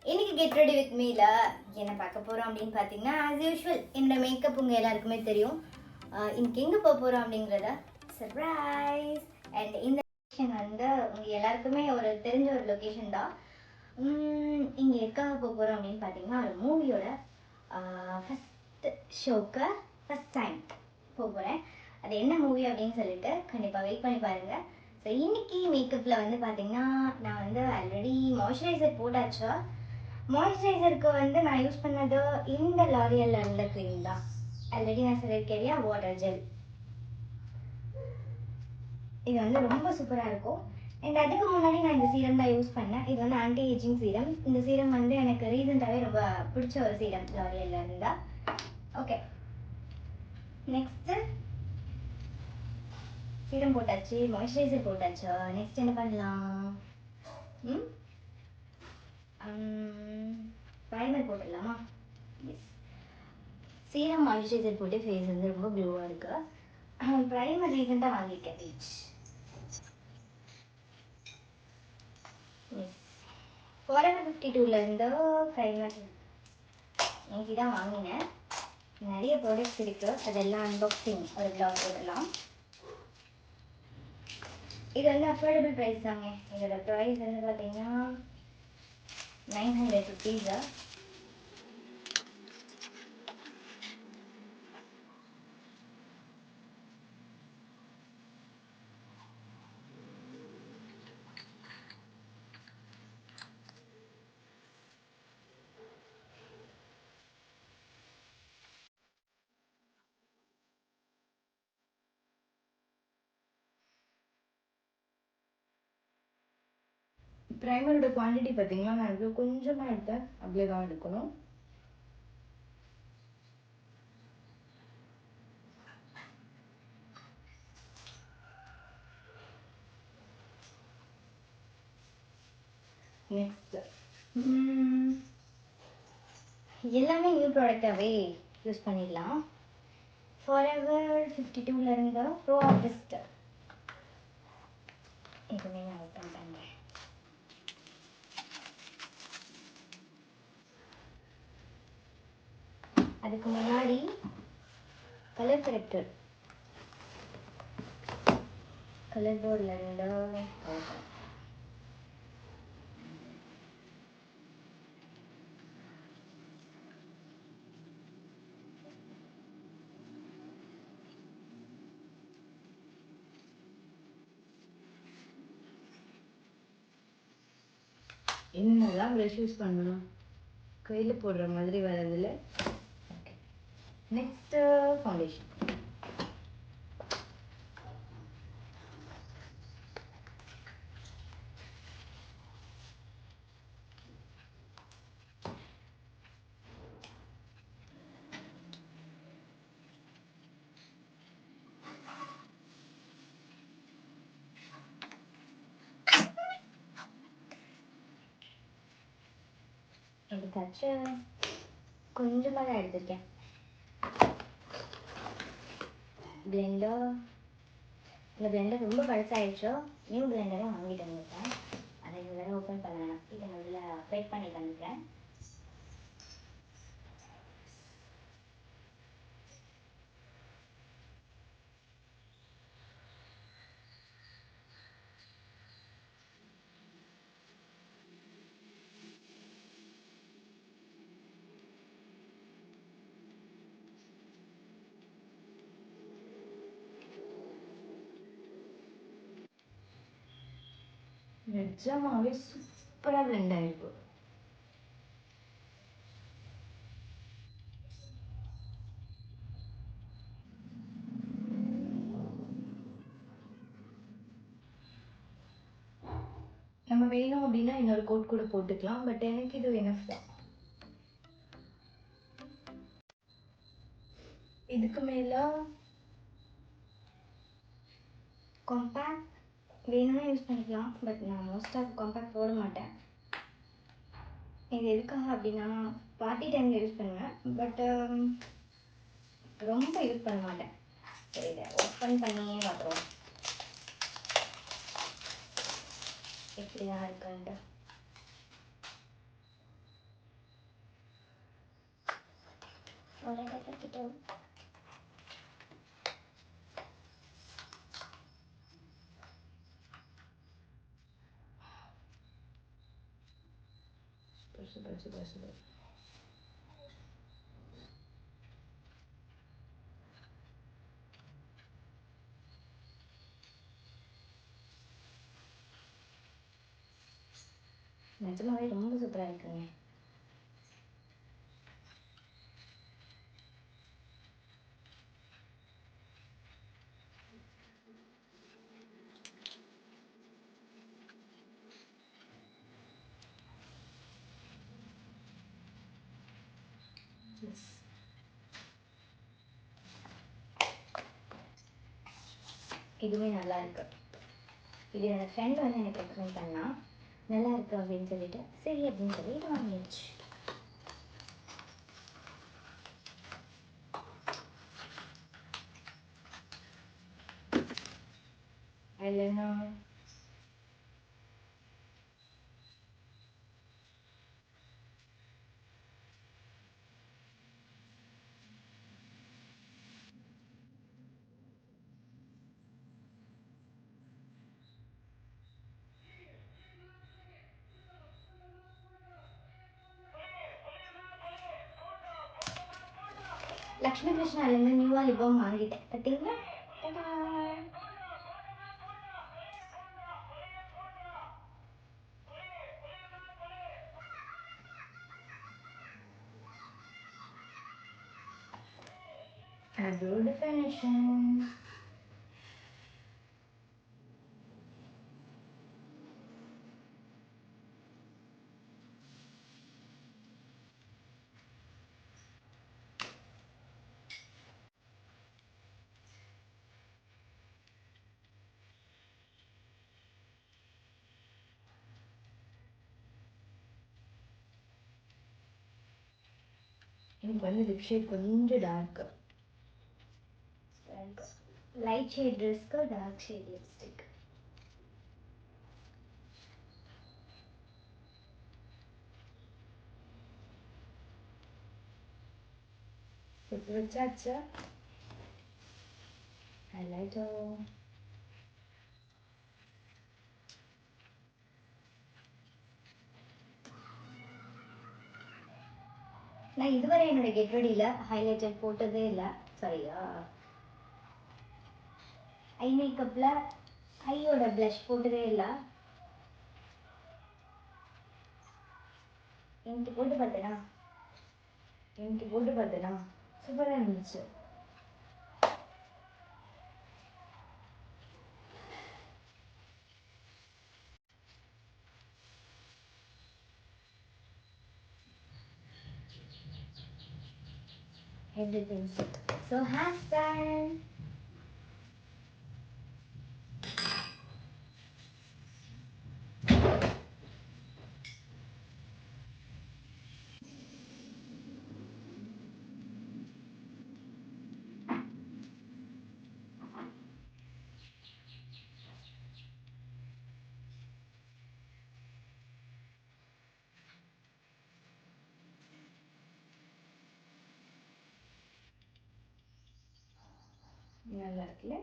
இன்னைக்கு get ready with மீல என்ன பார்க்க போகிறோம் அப்படின்னு பார்த்தீங்கன்னா, ஆஸ் யூஷுவல் என்னோட மேக்கப் உங்கள் எல்லாருக்குமே தெரியும். இன்னைக்கு எங்கே போக போகிறோம் அப்படிங்கிறத சர்ப்ரைஸ். அண்ட் இந்த லொக்கேஷன் வந்து உங்கள் எல்லாருக்குமே ஒரு தெரிஞ்ச ஒரு லொக்கேஷன் தான். இங்கே எதுக்காக போக போகிறோம் அப்படின்னு பார்த்தீங்கன்னா, ஒரு மூவியோட ஃபஸ்ட்டு ஷோக்கு ஃபஸ்ட் டைம் போக போகிறேன். அது என்ன மூவி அப்படின்னு சொல்லிட்டு கண்டிப்பாக வெயிட் பண்ணி பாருங்கள். ஸோ இன்னைக்கு மேக்கப்பில் வந்து பார்த்தீங்கன்னா, நான் வந்து ஆல்ரெடி மாய்ஸ்சரைசர் போட்டாச்சா. மாய்ஸ்சரைசருக்கு வந்து நான் யூஸ் பண்ணது இந்த லாரியல் இருந்த க்ரீம் தான். ஆல்ரெடி நான் சொல்லியிருக்கேன் இல்லையா, வாட்டர் ஜெல். இது வந்து ரொம்ப சூப்பராக இருக்கும். அண்ட் அதுக்கு முன்னாடி நான் இந்த சீரம் தான் யூஸ் பண்ணேன். இது வந்து ஆன்டி ஏஜிங் சீரம். இந்த சீரம் வந்து எனக்கு ரீசெண்டாகவே ரொம்ப பிடிச்ச ஒரு சீரம் லாரியல் இருந்தா. ஓகே, நெக்ஸ்ட்டு சீரம் போட்டாச்சு, மாய்ஸ்சரைசர் போட்டாச்சா. நெக்ஸ்ட் என்ன பண்ணலாம்? ப்ரைமர் போட்டுடலாமா? எஸ், சீரம் மாய்ஸ்சரைசர் போட்டு ஃபேஸ் வந்து ரொம்ப க்ளோவாக இருக்கு. ப்ரைமர் ரீசெண்டாக வாங்கியிருக்கேன் பீச். எஸ், ஃபாரெவர் 52லேருந்து ப்ரைமர் இன்னைக்கு தான் வாங்கினேன். நிறைய ப்ராடக்ட்ஸ் இருக்குது, அதெல்லாம் அன்பாக்சிங் ஒரு ப்ளாக் போடலாம். இது வந்து அஃபோர்டபுள் ப்ரைஸ் தாங்க. இதோட ப்ரைஸ் வந்து பார்த்தீங்கன்னா 900 ருபீஸு. ப்ரைமரோட குவான்டிட்டி பார்த்தீங்கன்னா, நான் இவ்வளோ கொஞ்சமாக எடுத்தேன், அவ்வளோ தான் எடுக்கணும். நெக்ஸ்ட் எல்லாமே நியூ ப்ராடக்டாகவே யூஸ் பண்ணிடலாம். ஃபாரெவர் 52லேருந்து ப்ரோ ஆர்டிஸ்ட் இதுவுமே நான் ஓப்பன் பண்ணுறேன். அதுக்கு முன்னாடி கலர் கரெக்டர் கலர் போர்ட்லேருந்து ஓப்பன். என்னதான் ப்ரஷ் யூஸ் பண்ணணும், கையில் போடுற மாதிரி வரதில்ல. Okay, next foundation. எடுத்தாச்சு, கொஞ்சமாக தான் எடுத்திருக்கேன். பிளெண்டர், இந்த பிளெண்டர் ரொம்ப பழசாயிடுச்சோ, நியூ பிளெண்டரை வாங்கிட்டு வந்துட்டேன். அதை இந்த தடவை ஓப்பன் பண்ணணும். இதை முதல்ல வெயிட் பண்ணி வந்துட்டேன். நிஜமாவே சூப்பராக பிளெண்ட் ஆகிருக்கும். நம்ம வேணும் அப்படின்னா இன்னொரு கோட் கூட போட்டுக்கலாம், பட் எனக்கு இது எனஃப் தான். இதுக்கு மேலே காம்பேக்ட் வேணும்னா யூஸ் பண்ணிக்கலாம், பட் நான் மோஸ்ட்டாக காம்பேக்ட் போட மாட்டேன். இது எதுக்காக அப்படின்னா, பார்ட்டி டைமில் யூஸ் பண்ணுவேன், பட் ரொம்ப யூஸ் பண்ண மாட்டேன். சரி, இதை ஓப்பன் பண்ணியே பார்க்குறோம் எப்படி தான் இருக்குன்ட்டு. forehead a little. Super. நிஜமாவே ரொம்ப சூப்பராக இருக்குங்க. இதுவுமே நல்லா இருக்கு. இது என்னோட ஃப்ரெண்ட் வந்து எனக்கு ரெக்கமெண்ட் பண்ணா, நல்லா இருக்கு அப்படின்னு சொல்லிட்டு சரி அப்படின்னு சொல்லி இது வாங்கிடுச்சு. ஐலைனர், லக்ஷ்மி கிருஷ்ணாலேருந்து நியூவா லிபம் வாங்கிட்டேன் பார்த்தீங்களா. அதோட ஃபினிஷிங் எனக்கு வந்து லிப் ஷேட் கொஞ்சம் டார்க்கு, லைட் ஷேட் ட்ரெஸ்க்கு டார்க் ஷேட் லிப்ஸ்டிக். இப்போ வச்சாச்சா ஹைலைட்டர். நான் இதுவரை என்னோட கெட் ரெடியில் ஹைலைட்டர் போட்டதே இல்லை. சரியா, ஐ மேக்கப்பில் ஐயோட ப்ளஷ் போட்டதே இல்லை. இன்னைக்கு போட்டு பார்த்தேனா சூப்பராக இருந்துச்சு. Everything set. So hairstyle. நல்லா இருக்குல்ல.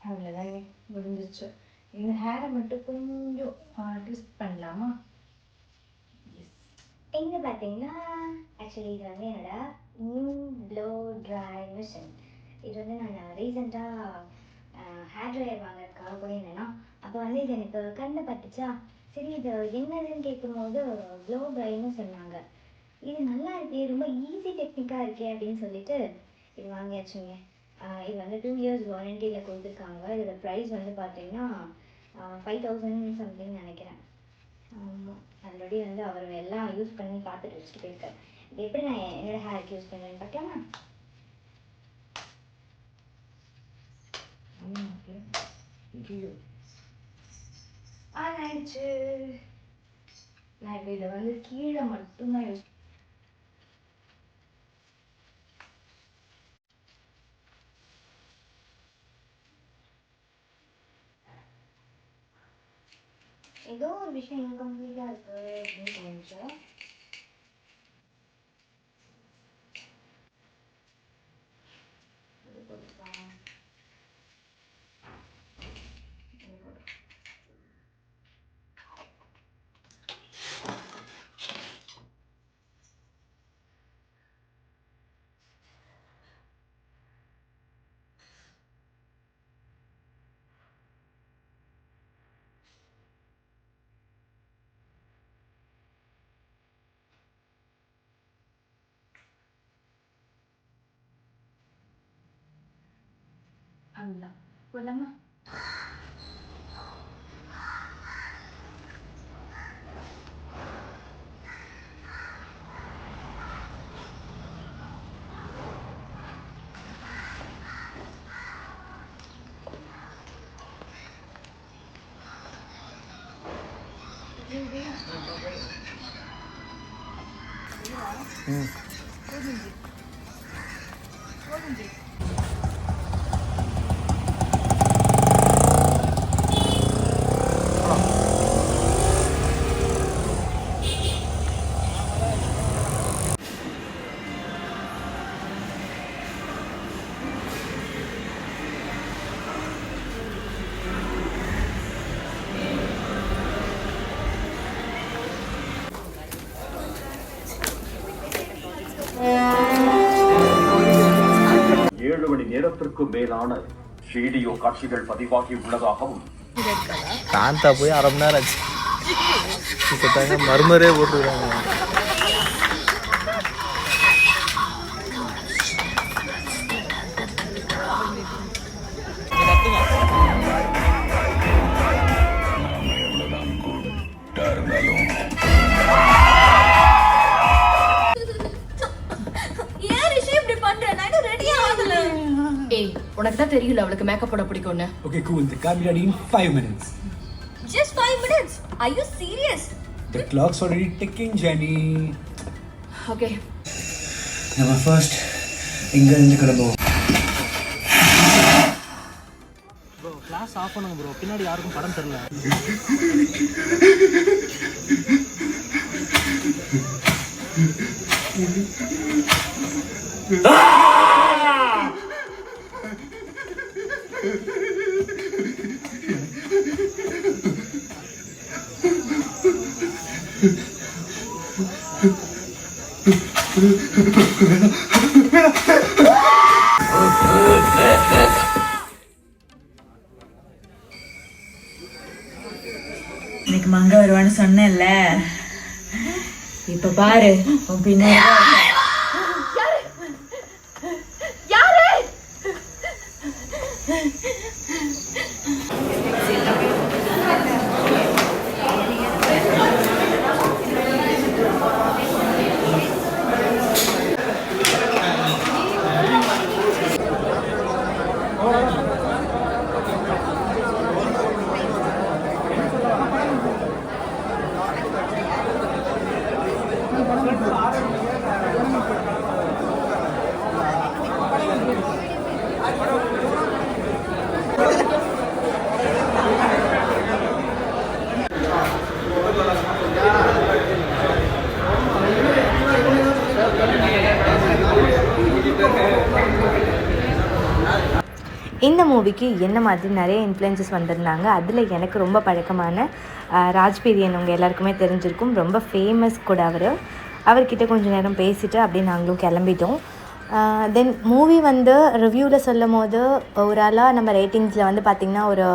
அவ்வளோதாங்க, முடிஞ்சிச்சு. இந்த ஹேரை மட்டும் கொஞ்சம் ட்விஸ்ட் பண்ணலாமா? எங்கே பார்த்தீங்கன்னா ஆக்சுவலி இது வந்து என்னோட நியூ ப்ளோ ட்ரை மிஷின். இது வந்து நான் ரீசெண்டாக ஹேர் ட்ரையர் வாங்குறதுக்காக போயிருந்தேன்னா அப்போ வந்து இது எனக்கு கண்ணில் பட்டுச்சா, சரி இது என்னதுன்னு கேட்கும்போது ப்ளோ ட்ரைன்னு சொன்னாங்க. இது நல்லா இருக்கே, ரொம்ப ஈஸி டெக்னிக்காக இருக்கே அப்படின்னு சொல்லிட்டு இது வாங்கியாச்சுங்க. இது வந்து 2 years வாரண்டியில் கொடுத்துருக்காங்க. இதோட ப்ரைஸ் வந்து பார்த்தீங்கன்னா 5000 சம்திங் நினைக்கிறேன். ஆமாம், ஆல்ரெடி வந்து அவர் எல்லாம் யூஸ் பண்ணி பார்த்துட்டு வச்சுட்டு போயிருக்காரு. இது எப்படி நான் என்னோடய ஹேருக்கு யூஸ் பண்ணுறேன்னு பார்க்கலாமா? ஆயிடுச்சு. நான் இப்போ இதை வந்து கீழே மட்டும்தான் யூஸ் ஏதோ ஒரு விஷயம் இன்கம்ப்ளீட்டாக இருக்குது அப்படின்னு தோணுச்சு. அவ்வளோதான் போடலாமா? நேரத்திற்கும் மேலான வீடியோ காட்சிகள் பதிவாகி உள்ளதாகவும் காந்தா போய் 1/2 மணி நேரம் ஆச்சு. மர்மரே போட்டுருக்காங்க. உனக்கு தான் தெரியல அவளுக்கு மேக்கப் போட பிடிக்கும்னு. Okay, cool. The car will be ready in 5 minutes. Just 5 minutes? Are you serious? The clock's already ticking, Jenny. Okay. நம்ம ஃபர்ஸ்ட் இங்க இருந்து கிளம்புவோம். ப்ரோ கிளாஸ் ஆஃப் பண்ணுங்க ப்ரோ, பின்னாடி யாருக்கும் படம் தெரியல. இன்னைக்கு மங்க வருவான்னு சொன்னேன்ல, இப்ப பாரு உன் பின்னாடி இந்த மூவிக்கு என்ன மாதிரி நிறைய இன்ஃப்ளூயன்சஸ் வந்திருந்தாங்க. அதில் எனக்கு ரொம்ப பழக்கமான ராஜ்பிரியன் உங்கள் எல்லாருக்குமே தெரிஞ்சிருக்கும். ரொம்ப ஃபேமஸ் கூட அவர்கிட்ட கொஞ்சம் நேரம் பேசிவிட்டு அப்படியே நாங்களும் கிளம்பிட்டோம். தென் மூவி வந்து ரிவ்யூவில் சொல்லும் போது ஓவராலாக நம்ம ரேட்டிங்ஸில் வந்து பார்த்திங்கன்னா ஒரு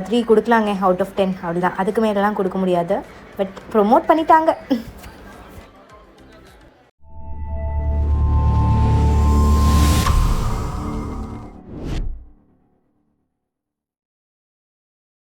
3 கொடுக்கலாங்க அவுட் ஆஃப் 10 அவ்வளோதான். அதுக்கு மேலெலாம் கொடுக்க முடியாது. பட் ப்ரொமோட் பண்ணிட்டாங்க.